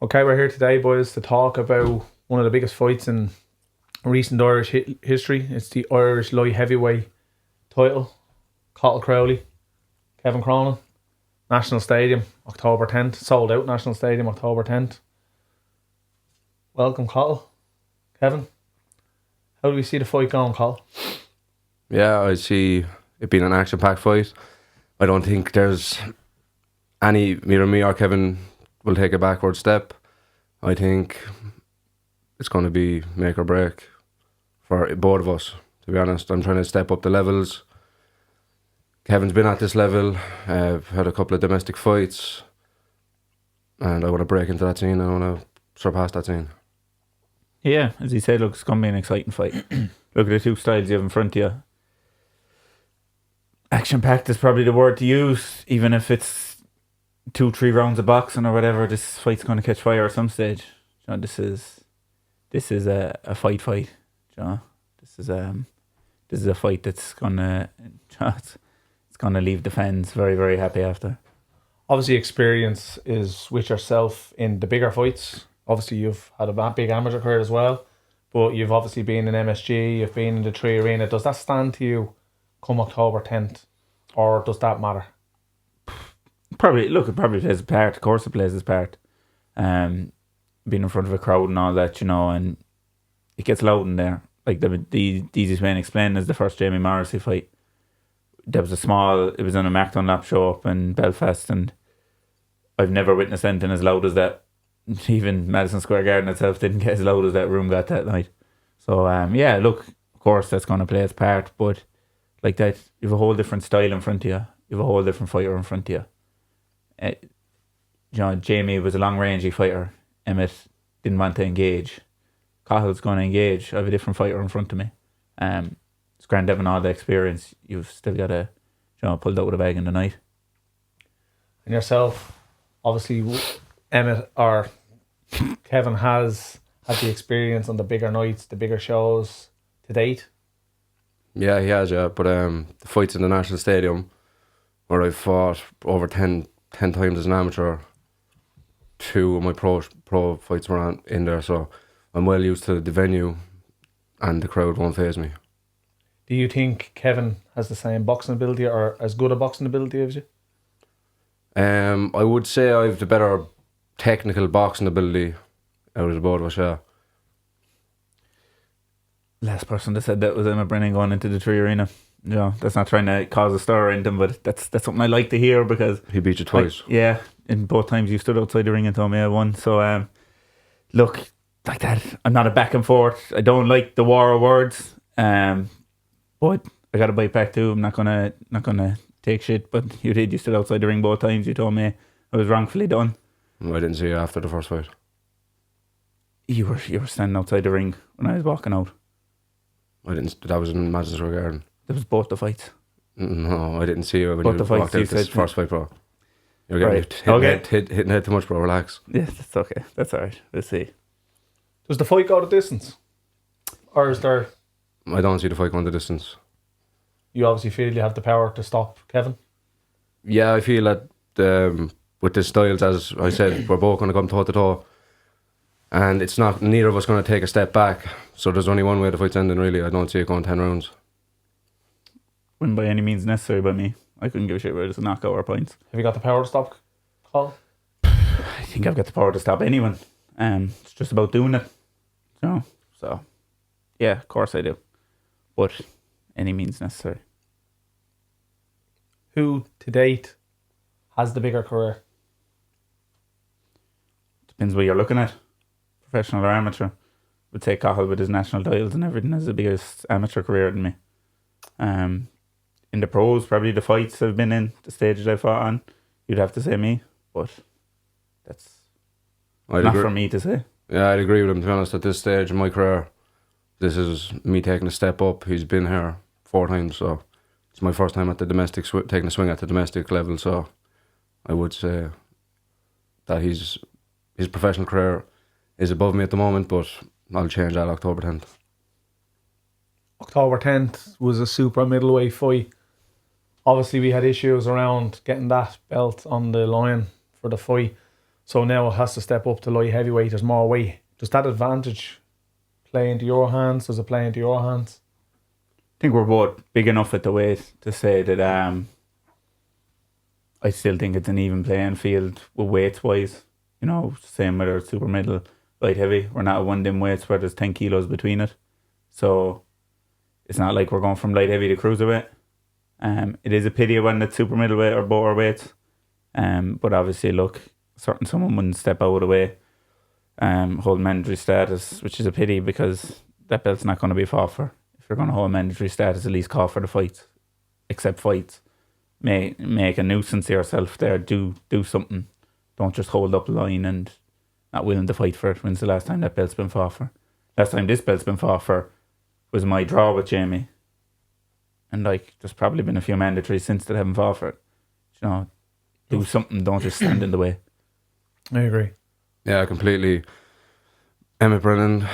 Okay, we're here today, boys, to talk about one of the biggest fights in recent Irish history. It's the Irish light heavyweight title. Cathal Crowley, Kevin Cronin, National Stadium, October 10th. Sold out National Stadium, October 10th. Welcome, Cathal. Kevin, how do we see the fight going, Cathal? Yeah, I see it being an action-packed fight. I don't think there's neither me or Kevin will take a backward step. I think it's going to be make or break for both of us, to be honest. I'm trying to step up the levels. Kevin's been at this level, had a couple of domestic fights, and I want to break into that scene. I want to surpass that scene. Yeah, as you said, look, it's going to be an exciting fight. Look at the two styles you have in front of you. Action-packed is probably the word to use, even if it's 2-3 rounds of boxing or whatever. This fight's going to catch fire at some stage. You know, this is a fight. You know, this is a fight that's gonna it's gonna leave the fans very, very happy after. Obviously, experience is with yourself in the bigger fights. Obviously, you've had a big amateur career as well, but you've obviously been in MSG, you've been in the Tree Arena. Does that stand to you come October 10th, or does that matter? It probably plays a part. Of course, it plays its part. Being in front of a crowd and all that, you know, and it gets loud in there. Like the easiest way to explain is the first Jamie Morrissey fight. It was on a Mark Dunlop show up in Belfast, and I've never witnessed anything as loud as that. Even Madison Square Garden itself didn't get as loud as that room got that night. So yeah, look, of course that's going to play its part, but like that, you have a whole different style in front of you. You have a whole different fighter in front of you. You know, Jamie was a long-rangey fighter. Emmett didn't want to engage. Cathal's going to engage. I have a different fighter in front of me. It's grand having all the experience. You've still got to, you know, pulled out of the bag in the night. And yourself, obviously, Emmett or Kevin has had the experience on the bigger nights, the bigger shows to date. Yeah, he has, yeah. But the fights in the National Stadium, where I've fought over 10 times as an amateur, 2 of my pro fights were in there, so I'm well used to the venue, and the crowd won't faze me. Do you think Kevin has the same boxing ability or as good a boxing ability as you? I would say I have the better technical boxing ability out of the both of us, yeah. Last person that said that was Emma Brennan going into the Tree Arena. You know, that's not trying to cause a stir in them, but that's something I like to hear, because he beat you twice. Yeah, in both times you stood outside the ring and told me I won. So look, like that, I'm not a back and forth. I don't like the war of words. But I got to bite back too. I'm not gonna take shit. But you did. You stood outside the ring both times. You told me I was wrongfully done. I didn't see you after the first fight. You were standing outside the ring when I was walking out. I didn't. That was in Madison Square Garden. That was both the fights. No, I didn't see you when both you the walked out this first fight, bro. You're getting hitting head too much, bro. Relax. Yes, that's okay. That's alright. Let's see. Does the fight go the distance? Or is there... I don't see the fight going the distance. You obviously feel you have the power to stop Kevin? Yeah, I feel that with the styles, as I said, we're both going to come toe to toe. And it's not, neither of us going to take a step back. So there's only one way the fight's ending, really. I don't see it going 10 rounds. Wouldn't by any means necessary by me. I couldn't give a shit whether it's a knockout or points. Have you got the power to stop Cathal? I think I've got the power to stop anyone. It's just about doing it. You know? So, yeah, of course I do. But any means necessary. Who, to date, has the bigger career? Depends what you're looking at. Professional or amateur. Would say Cathal with his national titles and everything has the biggest amateur career than me. In the pros, probably the fights I've been in, the stages I fought on, you'd have to say me, but that's not for me to say. Yeah, I'd agree with him, to be honest. At this stage in my career, this is me taking a step up. He's been here 4 times, so it's my first time at the domestic, taking a swing at the domestic level, so I would say that his professional career is above me at the moment, but I'll change that October 10th. October 10th was a super middleweight fight. Obviously, we had issues around getting that belt on the line for the fight. So now it has to step up to light heavyweight. There's more weight. Does that advantage play into your hands? Does it play into your hands? I think we're both big enough at the weight to say that I still think it's an even playing field with weights wise. You know, same whether it's super middle, light heavy. We're not at one dim weights where there's 10 kilos between it. So it's not like we're going from light heavy to cruiserweight. It is a pity when it's super middleweight or both weights. But obviously, look, someone wouldn't step out of the way, hold mandatory status, which is a pity because that belt's not going to be fought for. If you're going to hold mandatory status, at least call for the fights. Accept fights. Make a nuisance of yourself there. Do something. Don't just hold up the line and not willing to fight for it. When's the last time that belt's been fought for? Last time this belt's been fought for was my draw with Jamie. And like, there's probably been a few mandatories since that haven't fought for it. You know, do something. Don't just stand in the way. I agree. Yeah, completely. Emmett Brennan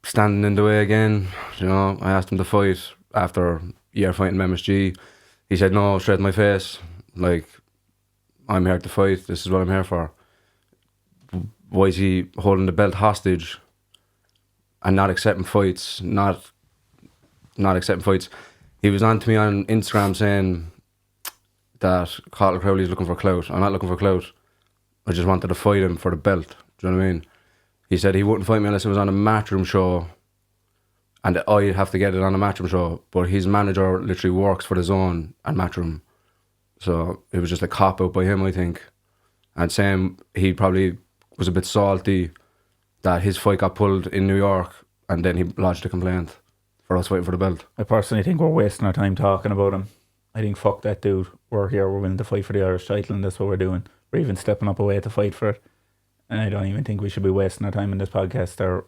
standing in the way again. You know, I asked him to fight after a year fighting MSG. He said no, straight in my face. Like, I'm here to fight. This is what I'm here for. Why is he holding the belt hostage and not accepting fights? Not accepting fights. He was on to me on Instagram saying that Cathal Crowley is looking for clout. I'm not looking for clout. I just wanted to fight him for the belt. Do you know what I mean? He said he wouldn't fight me unless it was on a Matchroom show and I'd have to get it on a Matchroom show. But his manager literally works for the Zone and Matchroom. So it was just a cop-out by him, I think. And saying he probably was a bit salty that his fight got pulled in New York and then he lodged a complaint for us fighting for the belt. I personally think we're wasting our time talking about him. I think fuck that dude. We're here, we're willing to fight for the Irish title and that's what we're doing. We're even stepping up a way to fight for it. And I don't even think we should be wasting our time in this podcast or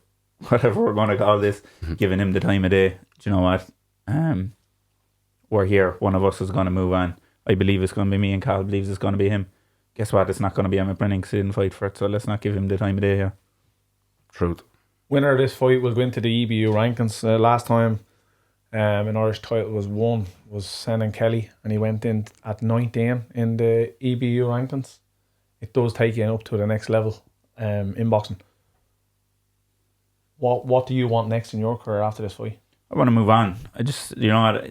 whatever we're going to call this, giving him the time of day. Do you know what? We're here. One of us is going to move on. I believe it's going to be me and Carl believes it's going to be him. Guess what? It's not going to be Emmett Brennan because he didn't fight for it. So let's not give him the time of day here. Truth. Winner of this fight will go into the EBU rankings. Last time an Irish title was won was Senan Kelly and he went in at 19 in the EBU rankings. It does take you up to the next level in boxing. What do you want next in your career after this fight? I want to move on. I just, you know what,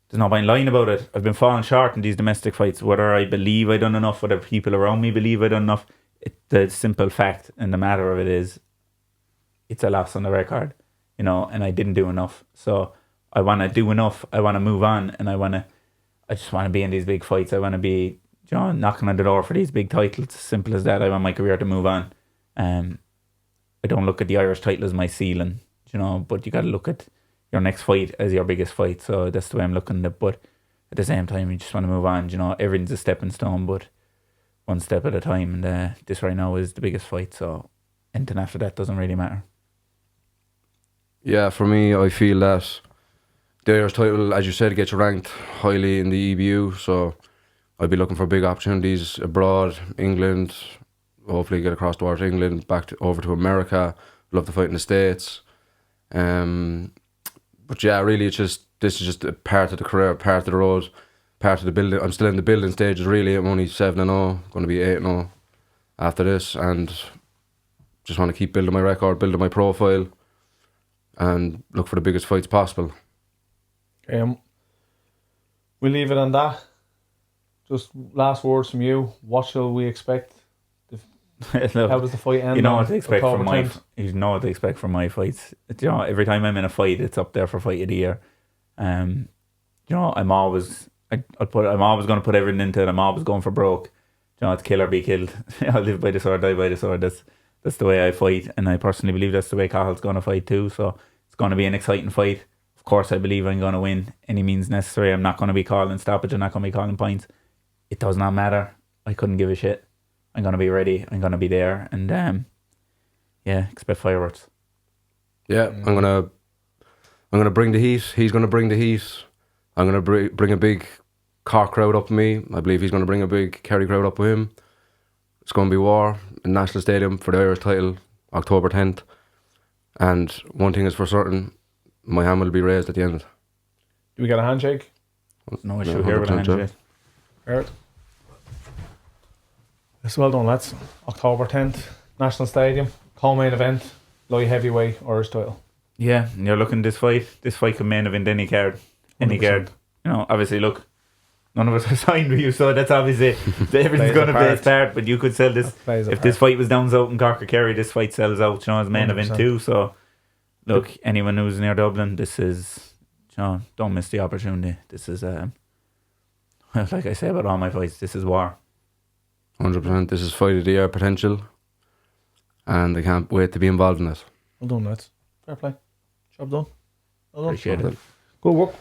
there's no point lying about it. I've been falling short in these domestic fights. Whether I believe I done enough, whether people around me believe I done enough, the simple fact and the matter of it is it's a loss on the record, you know, and I didn't do enough. So I want to do enough. I want to move on and I just want to be in these big fights. I want to be, you know, knocking on the door for these big titles. Simple as that. I want my career to move on. I don't look at the Irish title as my ceiling, you know, but you got to look at your next fight as your biggest fight. So that's the way I'm looking at it. But at the same time, you just want to move on. You know, everything's a stepping stone, but one step at a time. And this right now is the biggest fight. So anything after that doesn't really matter. Yeah, for me, I feel that the Irish title, as you said, gets ranked highly in the EBU. So I'd be looking for big opportunities abroad, England. Hopefully get across towards England, over to America. Love to fight in the States. But yeah, really, this is just a part of the career, part of the road, part of the building. I'm still in the building stages, really. I'm only 7-0, going to be 8-0 after this, and just want to keep building my record, building my profile, and look for the biggest fights possible. We'll leave it on that. Just last words from you. What shall we expect? Look, how does the fight end? You know what to expect October from my 10th? You know what to expect from my fights. You know, every time I'm in a fight, it's up there for fight of the year. You know, I'm always going to put everything into it. I'm always going for broke. You know, it's kill or be killed. I live by the sword, die by the sword. That's the way I fight, and I personally believe that's the way Cahill's going to fight too. So it's going to be an exciting fight. Of course, I believe I'm going to win any means necessary. I'm not going to be calling stoppage. I'm not going to be calling points. It does not matter. I couldn't give a shit. I'm going to be ready. I'm going to be there. And yeah, expect fireworks. Yeah, I'm gonna bring the heat. He's gonna bring the heat. I'm gonna bring a big Cork crowd up with me. I believe he's gonna bring a big Kerry crowd up with him. It's gonna be war in National Stadium for the Irish title, October 10th. And one thing is for certain, my hand will be raised at the end. Do we get a handshake? No issue here with a handshake. Alright. It's well done, lads. October 10th, National Stadium, co-main event, light heavyweight, Irish title. Yeah, and you're looking this fight can main event any card. Any 100%. card. You know, obviously, look, none of us are signed with you, so that's obviously everything's Plays going a to play its part. part. But you could sell this Plays a if this fight was down south in Cork or Kerry. This fight sells out, you know, as main event 100%. too. So, look, anyone who's near Dublin, this is, you know, don't miss the opportunity. This is, like I say about all my fights, this is war. 100%. This is fight of the year potential, and I can't wait to be involved in it. Well done, lads. Fair play. Job done. Well done. Appreciate it. Good work.